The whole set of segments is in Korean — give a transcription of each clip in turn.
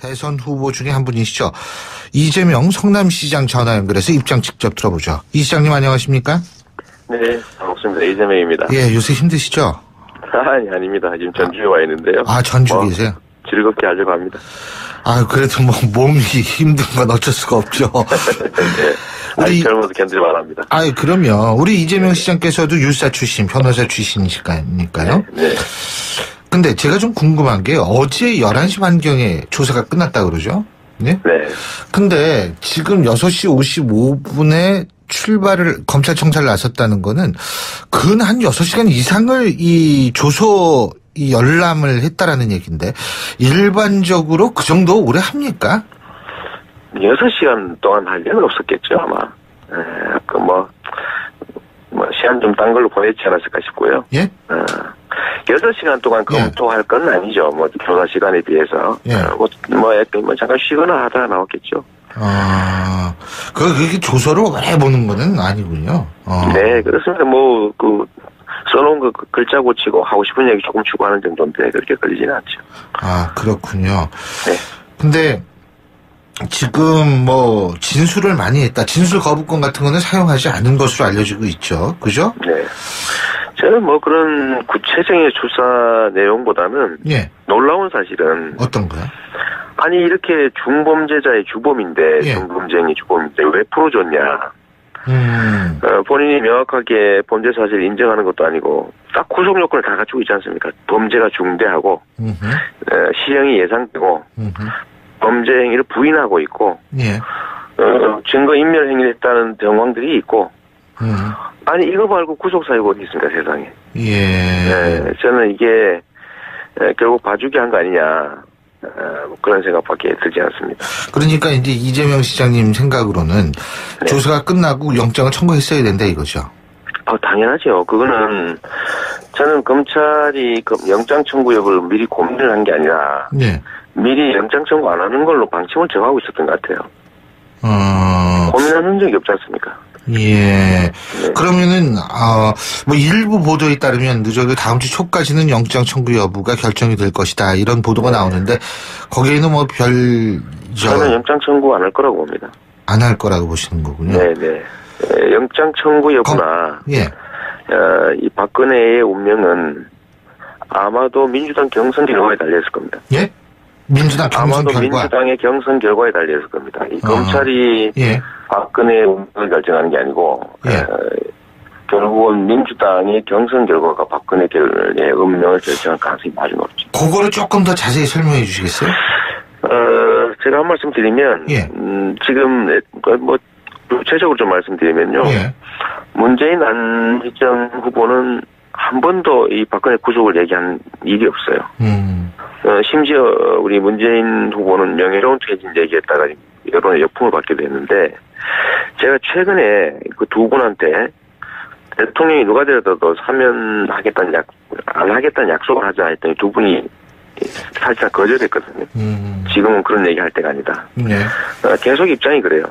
대선 후보 중에 한 분이시죠. 이재명 성남시장 전화 연결해서 입장 직접 들어보죠. 이 시장님 안녕하십니까? 네, 반갑습니다. 이재명입니다. 예, 요새 힘드시죠? 아니, 아닙니다. 지금 전주에 와 있는데요. 아, 전주 계세요? 즐겁게 하려고 합니다. 아, 그래도 뭐 몸이 힘든 건 어쩔 수가 없죠. 네. 우리 젊어서 견딜만 합니다. 아, 그럼요. 우리 이재명 시장께서도 율사 출신, 변호사 출신이시니까요. 네. 근데 제가 좀 궁금한 게 어제 11시 반경에 조사가 끝났다 그러죠? 네? 네. 근데 지금 6시 55분에 검찰청사를 나섰다는 거는 근 한 6시간 이상을 이 조서 이 열람을 했다라는 얘기인데 일반적으로 그 정도 오래 합니까? 6시간 동안 할 일은 없었겠죠, 아마. 시간 좀 딴 걸로 보냈지 않았을까 싶고요. 예? 6시간 동안 검토할 건 아니죠. 조사 시간에 비해서. 예. 잠깐 쉬거나 하다가 나왔겠죠. 아, 그게 조서를 오래 보는 거는 아니군요. 네, 그렇습니다. 써놓은 거 글자 고치고 하고 싶은 얘기 조금 추구하는 정도인데 그렇게 걸리지는 않죠. 아, 그렇군요. 네. 근데 지금 진술을 많이 했다. 진술 거부권 같은 거는 사용하지 않은 것으로 알려지고 있죠. 그죠? 네. 저는 그런 구체적인 수사 내용보다는 예. 놀라운 사실은 어떤 거요? 아니 이렇게 중범죄자의 주범인데 예. 중범죄인이 주범인데 왜 풀어줬냐. 본인이 명확하게 범죄 사실을 인정하는 것도 아니고 딱 구속 요건을 다 갖추고 있지 않습니까? 범죄가 중대하고 시형이 예상되고 범죄 행위를 부인하고 있고 예. 증거 인멸 행위를 했다는 정황들이 있고 아니 이거 말고 구속 사유가 어디 있습니까 세상에. 예. 네, 저는 이게 결국 봐주기 한 거 아니냐 그런 생각밖에 들지 않습니다. 그러니까 이제 이재명 시장님 생각으로는 네. 조사가 끝나고 영장을 청구했어야 된다 이거죠. 당연하죠. 그거는 저는 검찰이 영장 청구 여부를 미리 고민을 한 게 아니라 네. 미리 영장 청구 안 하는 걸로 방침을 정하고 있었던 것 같아요. 고민하는 적이 없지 않습니까? 예. 네. 그러면은 일부 보도에 따르면 늦어도 다음 주 초까지는 영장 청구 여부가 결정이 될 것이다 이런 보도가 나오는데 거기에는 저는 영장 청구 안 할 거라고 봅니다. 안 할 거라고 보시는 거군요. 네네. 영장 청구 여부나 예. 이 박근혜의 운명은 아마도 민주당 경선 결과에 달려있을 겁니다. 예? 민주당 경선 아마도 결과? 민주당의 경선 결과에 달려있을 겁니다. 이 검찰이 예. 박근혜의 운명을 결정하는 게 아니고 예. 결국은 민주당의 경선 결과가 박근혜의 운명을 결정할 가능성이 아주 높죠. 그거를 조금 더 자세히 설명해 주시겠어요? 제가 한 말씀 드리면 예. 지금 구체적으로 좀 말씀드리면요. 예. 문재인 안희정 후보는 한 번도 이 박근혜 구속을 얘기한 일이 없어요. 심지어 우리 문재인 후보는 명예로운 퇴진 얘기했다가 여론의 역풍을 받게 됐는데 제가 최근에 그 두 분한테 대통령이 누가 되더라도 사면하겠다는 안 하겠다는 약속을 하자 했더니 두 분이 살짝 거절했거든요. 지금은 그런 얘기 할 때가 아니다. 네. 계속 입장이 그래요.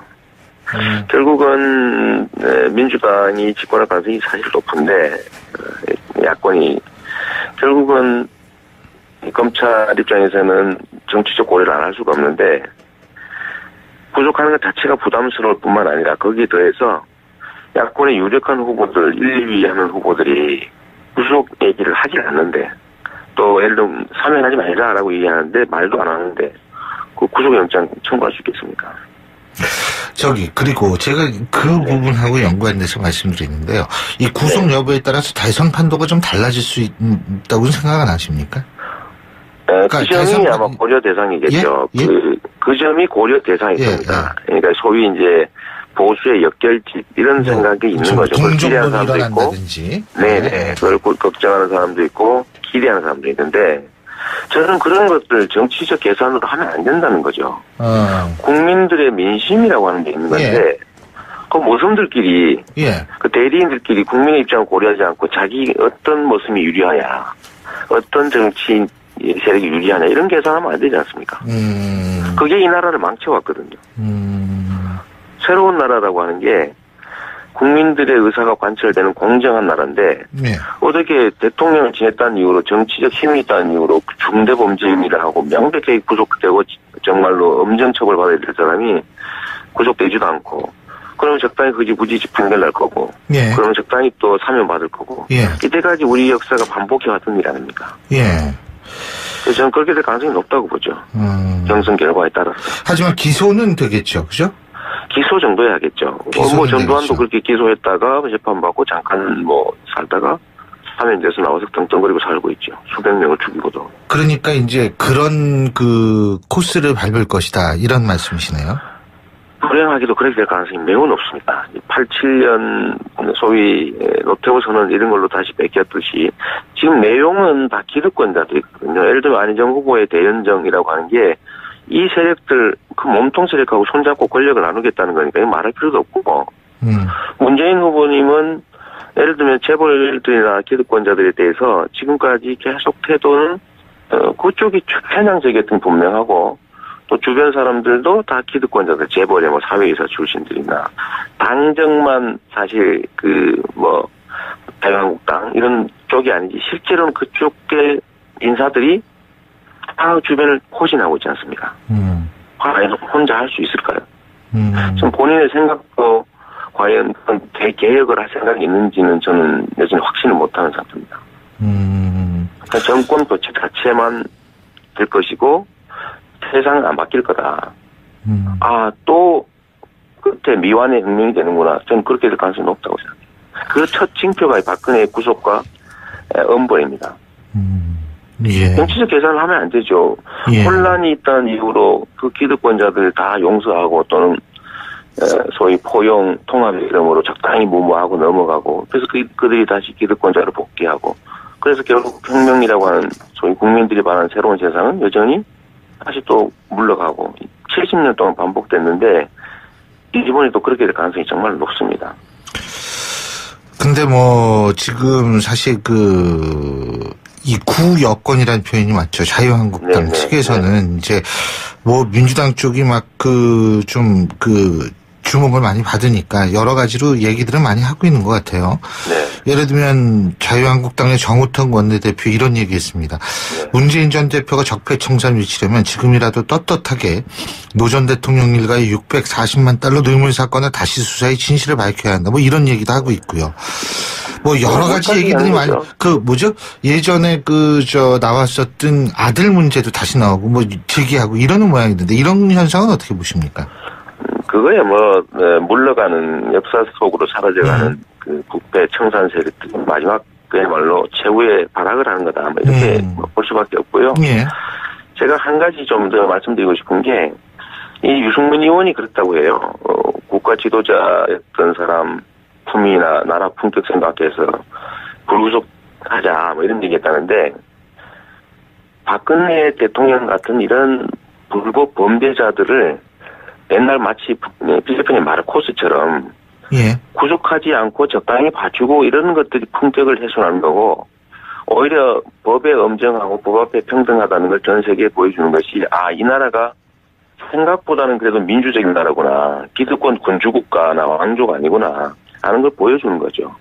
결국은 민주당이 집권할 가능성이 사실 높은데 야권이 결국은 검찰 입장에서는 정치적 고려를 안 할 수가 없는데 구속하는 것 자체가 부담스러울 뿐만 아니라 거기에 더해서 야권의 유력한 후보들 1, 2위 하는 후보들이 구속 얘기를 하질 않는데 또 예를 들면 사면하지 말자라고 얘기하는데 말도 안 하는데 그 구속영장 청구할 수 있겠습니까? 그리고 제가 그 부분하고 연관돼서 말씀드리는데요. 이 구속 여부에 따라서 대선 판도가 좀 달라질 수 있다고 생각은 하십니까? 그 점이 아마 고려 대상이겠죠. 예? 그 점이 고려 대상일 겁니다. 그러니까 소위 이제 보수의 역결집 이런 생각이 있는 거죠. 그걸 기대하는 사람도 있고, 네네, 그걸 걱정하는 사람도 있고 기대하는 사람도 있는데 저는 그런 것들 정치적 계산으로 하면 안 된다는 거죠. 국민들의 민심이라고 하는 게 있는 건데 그 모습들끼리 그 대리인들끼리 국민의 입장을 고려하지 않고 자기 어떤 모습이 유리하냐, 어떤 정치 세력이 유리하냐 이런 계산하면 안 되지 않습니까? 그게 이 나라를 망쳐왔거든요. 새로운 나라라고 하는 게 국민들의 의사가 관철되는 공정한 나라인데 어떻게 대통령을 지냈다는 이유로 정치적 힘이 있다는 이유로 중대범죄인이라 하고 명백하게 구속되고 정말로 엄정 처벌받아야 될 사람이 구속되지도 않고, 그러면 적당히 흐지부지 판결 날 거고, 예. 그러면 적당히 또 사면 받을 거고, 예. 이때까지 우리 역사가 반복해왔던 일 아닙니까? 예. 그래서 저는 그렇게 될 가능성이 높다고 보죠. 경선 결과에 따라서. 하지만 기소는 되겠죠, 그죠? 기소 정도 해야겠죠. 뭐 전두환도 그렇게 기소했다가 재판받고 잠깐 뭐 살다가 사면돼서 나와서 떵떵거리고 살고 있죠. 수백 명을 죽이고도. 그러니까 이제 그런 그 코스를 밟을 것이다, 이런 말씀이시네요. 불행하게도 그렇게 될 가능성이 매우 높습니다. 87년 소위 노태우 선언 이런 걸로 다시 뺏겼듯이 지금 내용은 다 기득권자들이거든요. 예를 들면 안희정 후보의 대연정이라고 하는 게 이 세력들 그 몸통 세력하고 손잡고 권력을 나누겠다는 거니까 말할 필요도 없고, 문재인 후보님은 예를 들면 재벌들이나 기득권자들에 대해서 지금까지 계속 태도는 그쪽이 편향적이었던 분명하고, 또 주변 사람들도 다 기득권자들, 재벌의 뭐 사회이사 출신들이나 당정만 사실 자유한국당 이런 쪽이 아니지 실제로는 그쪽의 인사들이 다 주변을 포진하고 있지 않습니까? 과연 혼자 할 수 있을까요? 지금 본인의 생각도 과연 대개혁을 할 생각이 있는지는 저는 여전히 확신을 못하는 상태입니다. 그러니까 정권 교체 자체만 될 것이고 세상은 안 바뀔 거다. 또 끝에 미완의 혁명이 되는구나. 저는 그렇게 될 가능성이 높다고 생각합니다. 그 첫 징표가 박근혜의 구속과 엄벌입니다. 예. 정치적 계산을 하면 안 되죠. 예. 혼란이 있다는 이유로 그 기득권자들 다 용서하고 또는 소위 포용 통합의 이름으로 적당히 무모하고 넘어가고, 그래서 그들이 다시 기득권자로 복귀하고, 그래서 결국 혁명이라고 하는 소위 국민들이 바라는 새로운 세상은 여전히 다시 또 물러가고 70년 동안 반복됐는데 이번에도 그렇게 될 가능성이 정말 높습니다. 근데 뭐 지금 사실 이 구여권이라는 표현이 맞죠. 자유한국당 네네, 측에서는 이제 뭐 민주당 쪽이 막 주목을 많이 받으니까 여러 가지로 얘기들을 많이 하고 있는 것 같아요. 네. 예를 들면 자유한국당의 정우택 원내대표 이런 얘기했습니다. 네. 문재인 전 대표가 적폐청산 위치려면 지금이라도 떳떳하게 노 전 대통령 일가의 640만 달러 뇌물 사건을 다시 수사해 진실을 밝혀야 한다. 뭐 이런 얘기도 하고 있고요. 뭐 여러 가지 얘기들이 많이 예전에 나왔었던 아들 문제도 다시 나오고 뭐 제기하고 이러는 모양이던데 이런 현상은 어떻게 보십니까? 그거야 물러가는 역사 속으로 사라져가는 그 국배 청산 세력들 마지막 그야말로 최후의 발악을 하는 거다. 뭐 이렇게 볼 수밖에 없고요. 예. 제가 한 가지 좀 더 말씀드리고 싶은 게 이 유승민 의원이 그랬다고 해요. 국가 지도자였던 사람 품위나 나라 품격 생각해서 불구속하자 뭐 이런 얘기했다는데, 박근혜 대통령 같은 이런 불법 범죄자들을 옛날 마치 필리핀의 마르코스처럼 예. 구속하지 않고 적당히 봐주고 이런 것들이 품격을 훼손하는 거고, 오히려 법에 엄정하고 법 앞에 평등하다는 걸 전 세계에 보여주는 것이 이 나라가 생각보다는 그래도 민주적인 나라구나, 기득권 군주국가나 왕조가 아니구나 하는 걸 보여주는 거죠.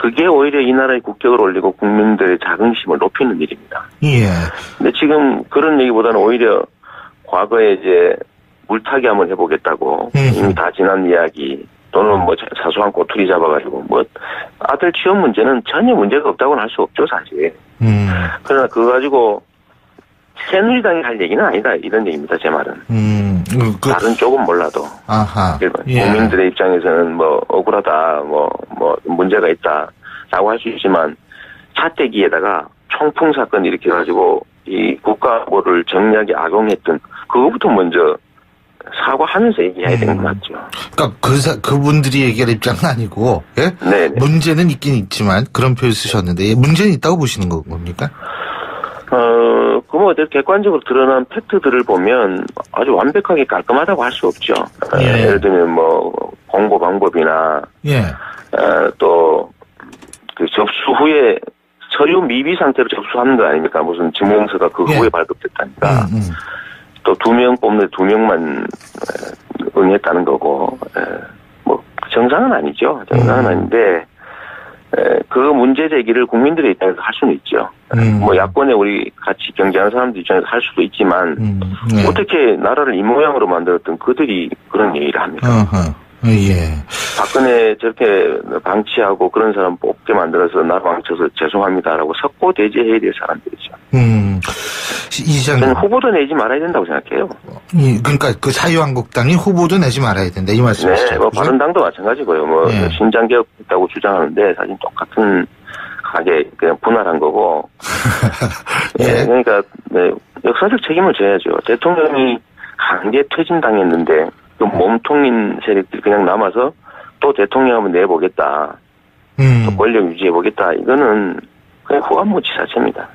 그게 오히려 이 나라의 국격을 올리고 국민들의 자긍심을 높이는 일입니다. 예. 근데 지금 그런 얘기보다는 오히려 과거에 이제 물타기 한번 해보겠다고 이미 다 지난 이야기 또는 뭐 사소한 꼬투리 잡아가지고 뭐 아들 취업 문제는 전혀 문제가 없다고는 할 수 없죠, 사실. 그러나 그거 가지고 새누리당이 할 얘기는 아니다 이런 얘기입니다, 제 말은. 다른 쪽은 몰라도. 아하. 예. 국민들의 입장에서는 뭐 억울하다, 뭐 문제가 있다라고 할 수 있지만 차떼기에다가 총풍 사건 일으켜가지고 이 국가보를 정략에 악용했던 그거부터 먼저 사과하면서 얘기해야 되는 거 맞죠. 그러니까 그분들이 얘기할 입장은 아니고, 예? 네. 문제는 있긴 있지만 그런 표현 쓰셨는데 문제는 있다고 보시는 겁니까? 뭐 객관적으로 드러난 팩트들을 보면 아주 완벽하게 깔끔하다고 할 수 없죠. 예. 예를 들면 뭐 공고 방법이나, 예. 또 그 접수 후에 서류 미비 상태로 접수하는 거 아닙니까? 무슨 증명서가 그 후에 발급됐다니까. 또 2명 뽑는데 2명만 응했다는 거고, 뭐 정상은 아니죠. 정상은 아닌데 그 문제 제기를 국민들의 입장에서 할 수는 있죠. 뭐 야권에 우리 같이 경쟁하는 사람들 입장에서 할 수도 있지만 네. 어떻게 나라를 이 모양으로 만들었던 그들이 그런 얘기를 합니까? 예. 박근혜 저렇게 방치하고 그런 사람 뽑게 만들어서 나라 망쳐서 죄송합니다라고 석고대죄해야 될 사람들이죠. 이장 저는 후보도 내지 말아야 된다고 생각해요. 그러니까 그 자유한국당이 후보도 내지 말아야 된다 이 말씀이시죠? 네, 뭐 바른당도 마찬가지고요. 뭐 예. 신장개혁 있다고 주장하는데 사실 똑같은 가게 그냥 분할한 거고. 예. 네, 그러니까 네, 역사적 책임을 져야죠. 대통령이 강제 퇴진당했는데 그 몸통인 세력들이 그냥 남아서 또 대통령 한번 내보겠다. 또 권력 유지해보겠다. 이거는 그냥 후한무치 자체입니다.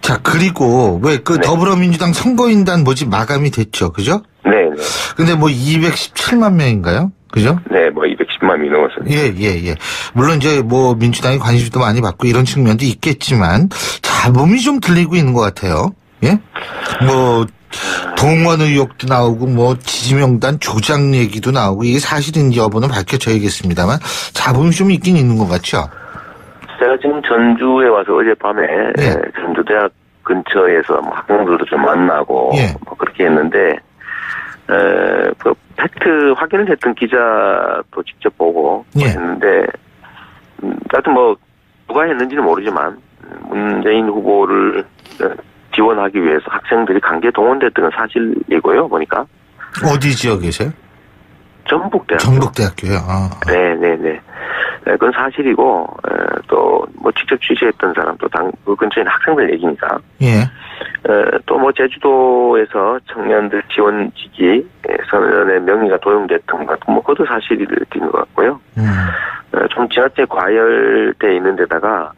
자, 그리고 왜 그 더불어민주당 선거인단 뭐지 마감이 됐죠. 그죠? 네. 근데 뭐 217만 명인가요? 그죠? 네, 뭐 210만이 넘었습니다. 예. 물론 이제 뭐 민주당이 관심도 많이 받고 이런 측면도 있겠지만 잡음이 좀 들리고 있는 것 같아요. 예? 뭐 동원 의혹도 나오고 뭐 지지명단 조작 얘기도 나오고 이게 사실인지 여부는 밝혀져야겠습니다만 잡음이 좀 있긴 있는 것 같죠? 제가 지금 전주에 와서 어젯밤에 전주대학 근처에서 뭐 학생들도 좀 만나고 뭐 그렇게 했는데 그 팩트 확인을 했던 기자도 직접 보고 했는데 하여튼 뭐 누가 했는지는 모르지만 문재인 후보를 지원하기 위해서 학생들이 강제 동원됐던 건 사실이고요. 보니까 어디 지역이세요? 전북대학교. 전북대학교요. 네. 그건 사실이고 또 뭐 직접 취재했던 사람도 그 근처에 있는 학생들 얘기니까. 또 뭐 제주도에서 청년들 지원직이 선언의 명의가 도용됐던 것 같고 뭐 그것도 사실인 것 같고요. 좀 지나치게 과열돼 있는 데다가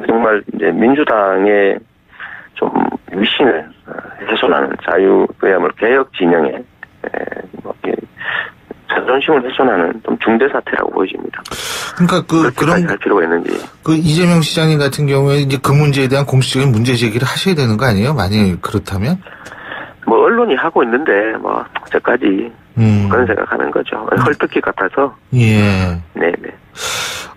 정말 이제 민주당의 좀 위신을 훼손하는 그야말로 개혁 진영에 자존심을 훼손하는 좀 중대 사태라고 보여집니다. 그러니까 그런 할 필요가 있는지. 이재명 시장님 같은 경우에 이제 그 문제에 대한 공식적인 문제 제기를 하셔야 되는 거 아니에요? 만약 그렇다면? 뭐 언론이 하고 있는데 뭐 저까지 그런 생각하는 거죠. 헐뜯기 같아서. 예. 네네.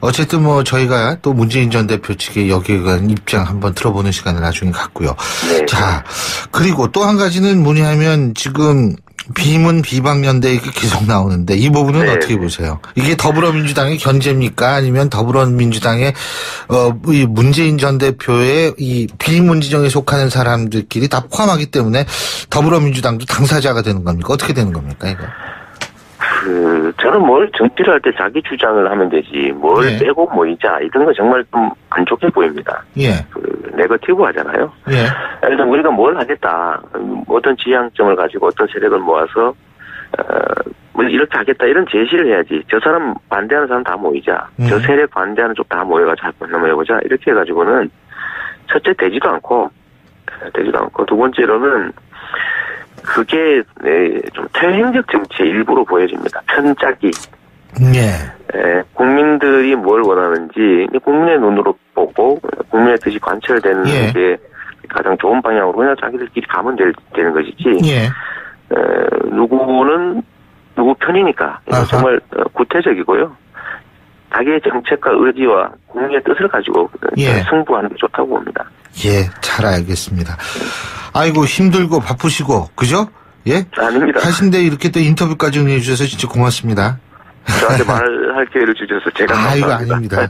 어쨌든 뭐 저희가 또 문재인 전 대표 측의 여기에 관한 입장 한번 들어보는 시간을 나중에 갖고요. 네. 자, 그리고 또 한 가지는 뭐냐면 지금 비문 비박연대 이렇게 계속 나오는데 이 부분은 어떻게 보세요? 이게 더불어민주당의 견제입니까? 아니면 더불어민주당의 이 문재인 전 대표의 이 비문 진영에 속하는 사람들끼리 다 포함하기 때문에 더불어민주당도 당사자가 되는 겁니까? 어떻게 되는 겁니까, 이거? 저는 뭘 정치를 할 때 자기 주장을 하면 되지, 뭘 빼고 모이자, 이런 거 정말 좀 안 좋게 보입니다. 네거티브 하잖아요. 일단 우리가 뭘 하겠다, 어떤 지향점을 가지고 어떤 세력을 모아서, 뭐 이렇게 하겠다, 이런 제시를 해야지. 저 사람 반대하는 사람 다 모이자. 저 세력 반대하는 쪽 다 모여가지고 한번 해보자. 이렇게 해가지고는, 첫째 되지도 않고, 두 번째로는, 그게 좀 퇴행적 정치의 일부로 보여집니다. 편짜기. 국민들이 뭘 원하는지 국민의 눈으로 보고 국민의 뜻이 관철되는 게 가장 좋은 방향으로 그냥 자기들끼리 가면 되는 것이지. 누구는 누구 편이니까 정말 구태적이고요. 자기의 정책과 의지와 국민의 뜻을 가지고 승부하는 게 좋다고 봅니다. 잘 알겠습니다. 아이고 힘들고 바쁘시고 그죠? 아닙니다. 하신데 이렇게 또 인터뷰까지 응해 주셔서 진짜 고맙습니다. 저한테 말할 기회를 주셔서 제가 감사합니다. 아닙니다.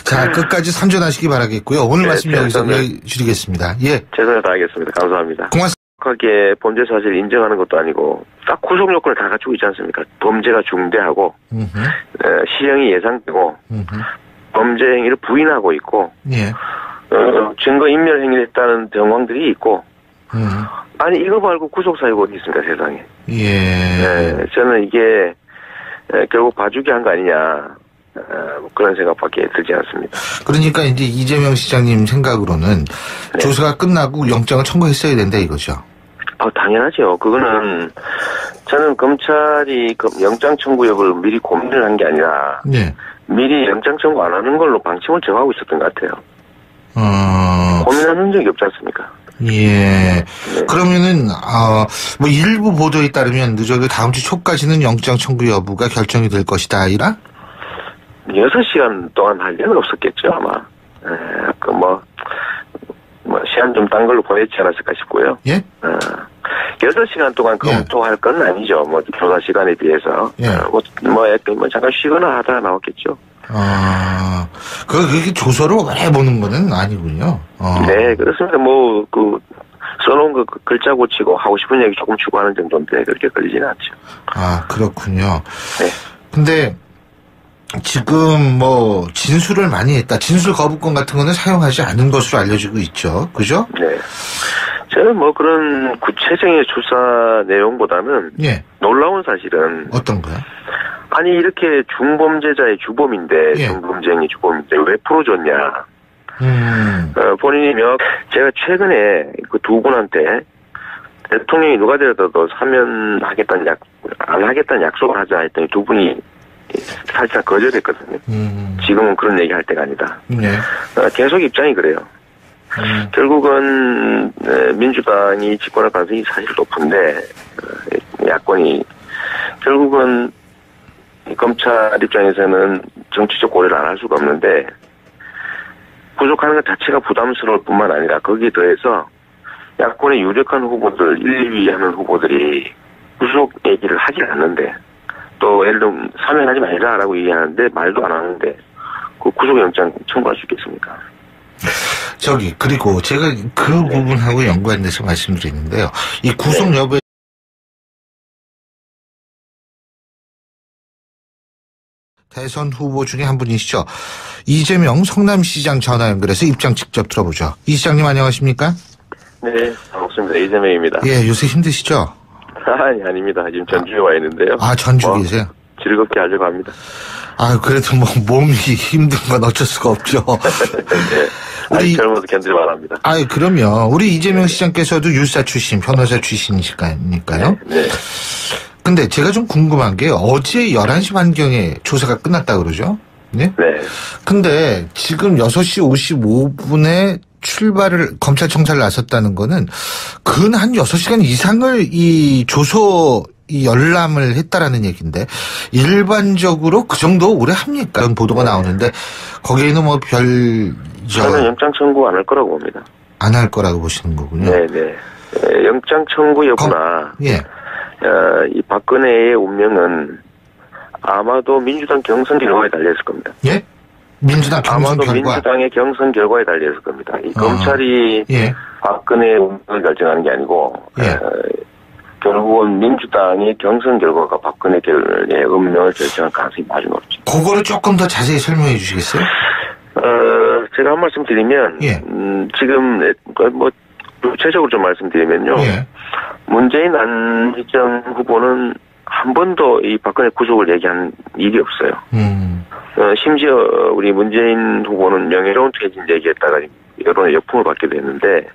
자, 끝까지 선전하시기 바라겠고요. 오늘 말씀 여기서 줄이겠습니다. 최선을 다하겠습니다. 감사합니다. 고맙습니다. 하게 범죄 사실을 인정하는 것도 아니고 딱 구속 요건을 다 갖추고 있지 않습니까? 범죄가 중대하고 시형이 예상되고 범죄 행위를 부인하고 있고 증거 인멸 행위를 했다는 정황들이 있고 아니 이거 말고 구속 사유가 어디 있습니까 세상에. 저는 이게 결국 봐주기 한 거 아니냐 그런 생각밖에 들지 않습니다. 그러니까 이제 이재명 시장님 생각으로는 조사가 끝나고 영장을 청구했어야 된다 이거죠. 당연하죠. 그거는 저는 검찰이 영장 청구 여부를 미리 고민을 한 게 아니라 미리 영장 청구 안 하는 걸로 방침을 정하고 있었던 것 같아요. 고민하는 적이 없지 않습니까? 그러면은 뭐 일부 보도에 따르면 늦어도 다음 주 초까지는 영장 청구 여부가 결정이 될 것이다, 아니라? 6시간 동안 할 일은 없었겠죠, 아마. 시간 좀 딴 걸로 보냈지 않았을까 싶고요. 예? 8시간 동안 검토할 건 아니죠. 조사 시간에 비해서. 예. 잠깐 쉬거나 하다가 나왔겠죠. 그게 조서를 오래 보는 거는 아니군요. 네, 그렇습니다. 써놓은 거 글자 고치고 하고 싶은 얘기 조금 추가하는 정도인데 그렇게 걸리지는 않죠. 그렇군요. 네. 근데 지금 진술을 많이 했다. 진술 거부권 같은 거는 사용하지 않은 것으로 알려지고 있죠. 그죠? 네. 저는 그런 구체적인 조사 내용보다는 예. 놀라운 사실은 어떤 거요? 아니 이렇게 중범죄자의 주범인데 예. 중범죄행위 주범인데 왜 풀어줬냐. 본인이 제가 최근에 그 두 분한테 대통령이 누가 되더라도 안 하겠다는 약속을 하자 했더니 두 분이 살짝 거절했거든요. 지금은 그런 얘기 할 때가 아니다. 네. 계속 입장이 그래요. 결국은 민주당이 집권할 가능성이 사실 높은데 야권이 결국은 검찰 입장에서는 정치적 고려를 안 할 수가 없는데 구속하는 것 자체가 부담스러울 뿐만 아니라 거기에 더해서 야권의 유력한 후보들 1, 2위 하는 후보들이 구속 얘기를 하질 않는데 또 예를 들면 사면하지 말자라고 얘기하는데 말도 안 하는데 그 구속영장 청구할 수 있겠습니까? 그리고 제가 그 부분하고 연관돼서 말씀드리는데요. 이 구속 여부에 대선 후보 중에 한 분이시죠. 이재명 성남시장 전화 연결해서 입장 직접 들어보죠. 이 시장님 안녕하십니까? 네, 반갑습니다. 이재명입니다. 예, 요새 힘드시죠? 아닙니다. 지금 전주에 와 있는데요. 전주 계세요? 즐겁게 하려고 합니다. 그래도 몸이 힘든 건 어쩔 수가 없죠. 네. 젊어서 견딜만 합니다. 그럼요. 우리 이재명 시장께서도 유사 출신, 변호사 출신이니까요. 네. 근데 제가 좀 궁금한 게 어제 11시 반경에 조사가 끝났다 그러죠? 네? 네. 근데 지금 6시 55분에 검찰청찰을 나섰다는 거는 근 한 6시간 이상을 이 조서 열람을 했다라는 얘기인데 일반적으로 그 정도 오래 합니까? 그런 보도가 나오는데 거기에는 저는 영장 청구 안 할 거라고 봅니다. 안 할 거라고 보시는 거군요. 네네. 영장 청구 여부나 예. 이 박근혜의 운명은 아마도 민주당 경선 결과에 달려있을 겁니다. 예? 민주당 경선 아마도 결과? 민주당의 경선 결과에 달려있을 겁니다. 이 검찰이 예. 박근혜의 운명을 결정하는 게 아니고 예. 결국은 민주당의 경선 결과가 박근혜의 운명을 결정할 가능성이 아주 높죠. 그거를 조금 더 자세히 설명해 주시겠어요? 제가 한 말씀 드리면 예. 지금 구체적으로 좀 말씀드리면요. 예. 문재인 안희정 후보는 한 번도 이 박근혜 구속을 얘기한 일이 없어요. 심지어 우리 문재인 후보는 명예로운 퇴진 얘기했다가 여론의 역풍을 받게 됐는데